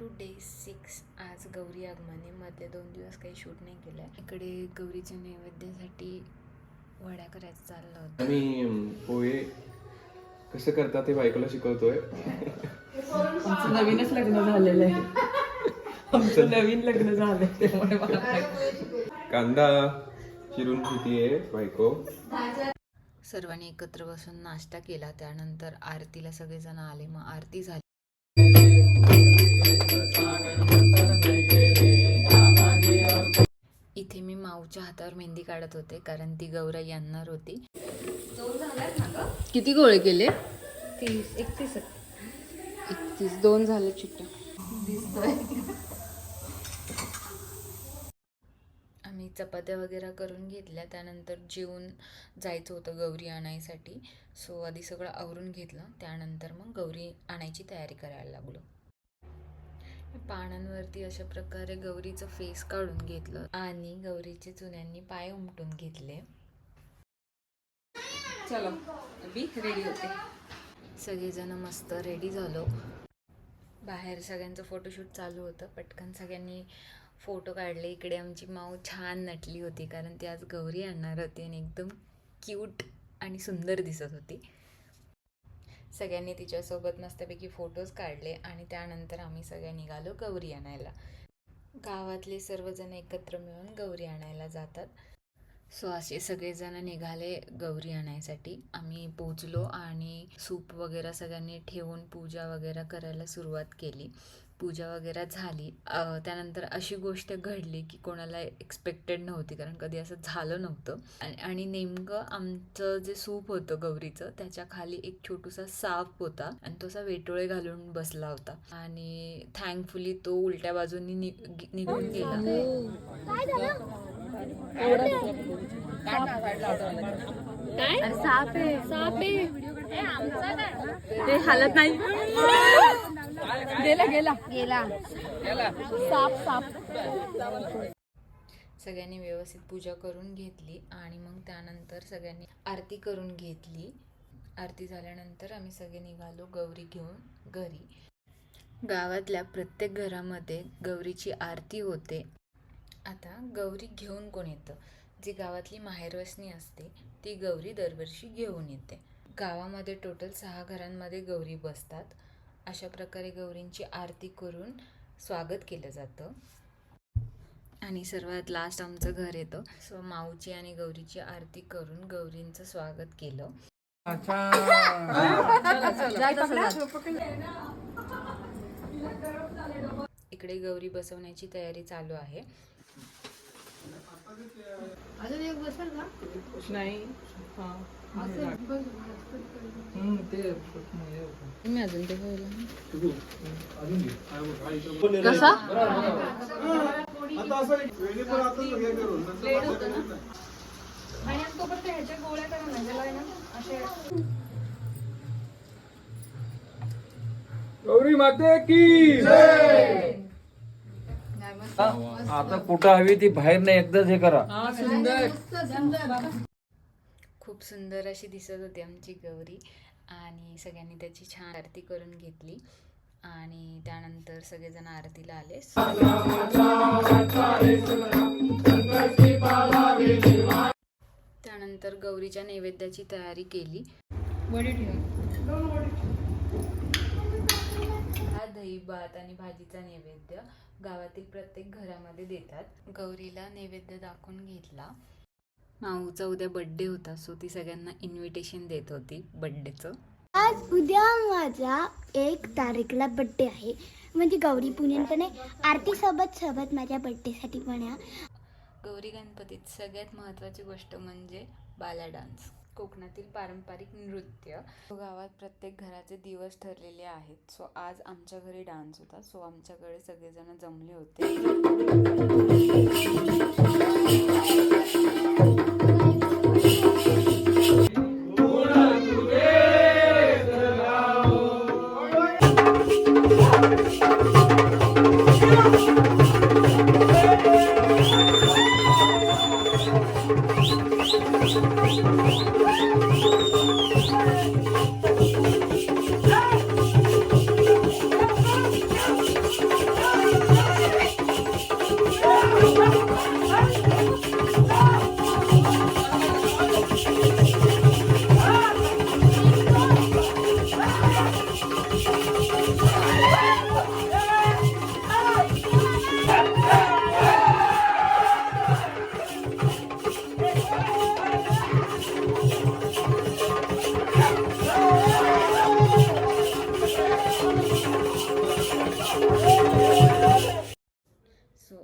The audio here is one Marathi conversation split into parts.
To day 6. आज गौरी आगमने. मधले 2 दिवस काही शूट नाही केलं. इकडे गौरीच्या नैवेद्यासाठी वड्या करायचं चाललं होतं. आम्ही पोहे कसं करतात ते बायकोला शिकवतोय. आमचं नवीनच लग्न झालेलं आहे. आमचं नवीन लग्न झालंय त्यामुळे मला कांदा चिरून घेतीये बायको. सर्वांनी एकत्र बसून नाश्ता केला. त्यानंतर आरतीला सगळेजण आले. मग आरती झाली. इथे मी माऊच्या हातावर मेहंदी काढत होते कारण ती गौराई आणणार होती. किती गोळे केले? 31. 2 झाले चिट्ट्या. आम्ही चपात्या वगैरे करून घेतल्या. त्यानंतर जेवून जायचं होतं गौरी आणायसाठी. सो आधी सगळं आवरून घेतलं. त्यानंतर मग गौरी आणायची तयारी करायला लागलो. पानांवरती अशा प्रकारे गौरीचं फेस काढून घेतलं आणि गौरीचे चुन्यांनी पाय उमटून घेतले. चलो अभी रेडी होते. सगळेजण मस्त रेडी झालो. बाहेर सगळ्यांचं फोटोशूट चालू होतं. पटकन सगळ्यांनी फोटो काढले. इकडे आमची माऊ छान नटली होती कारण ती आज गौरी आणणार होती आणि एकदम क्यूट आणि सुंदर दिसत होती. सगळ्यांनी तिच्यासोबत मस्तपैकी फोटोज काढले आणि त्यानंतर आम्ही सगळे निघालो गौरी आणायला. गावातले सर्वजण एकत्र मिळून गौरी आणायला जातात. सो असे सगळेजण निघाले गौरी आणायसाठी. आम्ही पोचलो आणि सूप वगैरे सगळ्यांनी ठेवून पूजा वगैरे करायला सुरुवात केली. पूजा वगैरे झाली. त्यानंतर अशी गोष्ट घडली की कोणाला एक्सपेक्टेड नव्हती कारण कधी असं झालं नव्हतं. आणि नेमकं आमचं जे सूप होतं गौरीचं त्याच्या खाली एक छोटूसा साप होता आणि तो असा वेटोळे घालून बसला होता आणि थँकफुली तो उलट्या बाजूनी निघून गेला. ते हालत नाही. गेला साप. सगळ्यांनी व्यवस्थित पूजा करून घेतली आणि मग त्यानंतर सगळ्यांनी आरती करून घेतली. आरती झाल्यानंतर आम्ही सगळे निघालो गौरी घेऊन घरी. गावातल्या प्रत्येक घरामध्ये गौरीची आरती होते. आता गौरी घेऊन कोण येतं? जी गावातली माहेरवसनी असते ती गौरी दरवर्षी घेऊन येते. गावामध्ये टोटल 6 घरांमध्ये गौरी बसतात. अशा प्रकारे गौरींची आरती करून स्वागत केलं जातं आणि सर्वात लास्ट आमचं घर येतं. सो माऊची आणि गौरीची आरती करून गौरींचं स्वागत केलं. इकडे गौरी बसवण्याची तयारी चालू आहे. नाही मी अजून ते कसा गौरी माते की जय. आता कुठं हवी ती बाहेर नाही एकदाच हे करा. खूप सुंदर अशी दिसत होती आमची गौरी आणि सगळ्यांनी त्याची छान आरती करून घेतली आणि त्यानंतर सगळेजण आरतीला आले. त्यानंतर गौरीच्या नैवेद्याची तयारी केली. हा दही भात आणि भाजीचा नैवेद्य गावातील प्रत्येक घरामध्ये देतात. गौरीला नैवेद्य दाखवून घेतला. माऊचा उद्या बर्थडे होता सो ती सगळ्यांना इन्व्हिटेशन देत होती बर्थडेचं. आज उद्या माझा 1 तारीखला बर्थडे आहे. म्हणजे गौरी पूजनपणे आरती सोबत माझ्या बर्थडेसाठी पण या. गौरी गणपतीत सगळ्यात महत्त्वाची गोष्ट म्हणजे बाला डान्स. कोकणातील पारंपरिक नृत्य. गावात प्रत्येक घराचे दिवस ठरलेले आहेत. सो आज आमच्या घरी डान्स होता. सो आमच्याकडे सगळेजण जमले होते.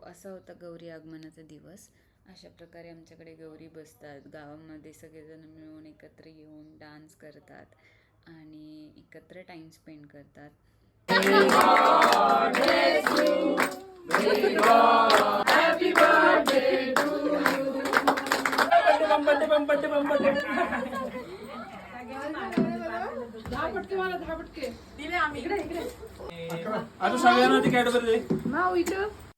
असा होता गौरी आगमनाचा दिवस. अशा प्रकारे आमच्याकडे गौरी बसतात. गावामध्ये सगळेजण मिळून एकत्र येऊन डान्स करतात आणि एकत्र टाईम स्पेंड करतात. आता सगळ्यांना ती कॅडबरी दे.